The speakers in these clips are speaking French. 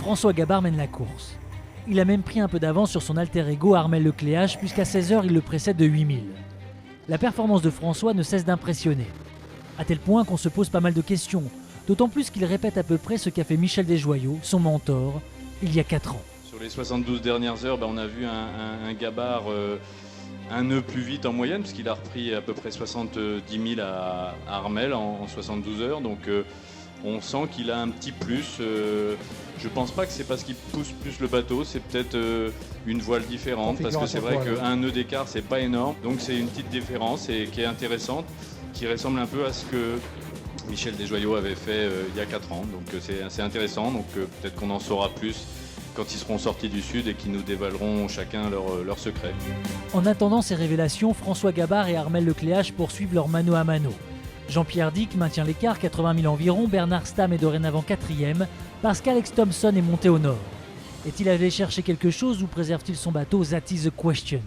François Gabard mène la course. Il a même pris un peu d'avance sur son alter ego Armel Lecléache puisqu'à 16h il le précède de 8000. La performance de François ne cesse d'impressionner. À tel point qu'on se pose pas mal de questions, d'autant plus qu'il répète à peu près ce qu'a fait Michel Desjoyaux, son mentor, il y a 4 ans. Sur les 72 dernières heures, on a vu un Gabard un nœud plus vite en moyenne, puisqu'il a repris à peu près 70 000 à Armel en 72 heures. Donc on sent qu'il a un petit plus. Je pense pas que c'est parce qu'il pousse plus le bateau, c'est peut-être une voile différente, parce que c'est vrai qu'un nœud d'écart, c'est pas énorme. Donc c'est une petite différence et qui est intéressante, qui ressemble un peu à ce que Michel Desjoyaux avait fait il y a 4 ans. Donc c'est intéressant, donc peut-être qu'on en saura plus quand ils seront sortis du Sud et qu'ils nous dévoileront chacun leur secret. En attendant ces révélations, François Gabard et Armel Lecléache poursuivent leur mano à mano. Jean-Pierre Dick maintient l'écart, 80 000 environ, Bernard Stamm est dorénavant 4e, parce qu'Alex Thompson est monté au nord. Est-il allé chercher quelque chose ou préserve-t-il son bateau? That is the question.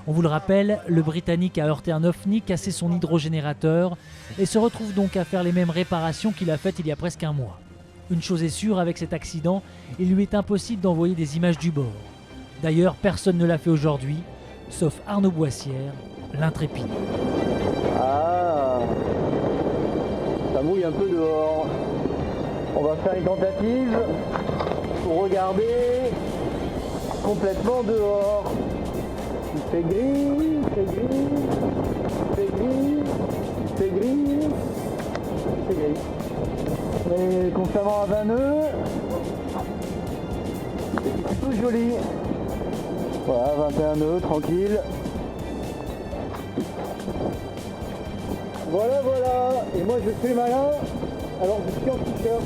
On vous le rappelle, le Britannique a heurté un ovni, cassé son hydrogénérateur et se retrouve donc à faire les mêmes réparations qu'il a faites il y a presque un mois. Une chose est sûre, avec cet accident, il lui est impossible d'envoyer des images du bord. D'ailleurs, personne ne l'a fait aujourd'hui, sauf Arnaud Boissière, l'intrépide. Ah, ça mouille un peu dehors. On va faire une tentative pour regarder complètement dehors. Il fait gris, il fait gris, il fait gris, il fait gris, il fait gris. Mais concernant à 20 nœuds, c'est plutôt joli. Voilà, 21 nœuds, tranquille. Voilà, voilà. Et moi je fais malin, alors je suis en t-shirt.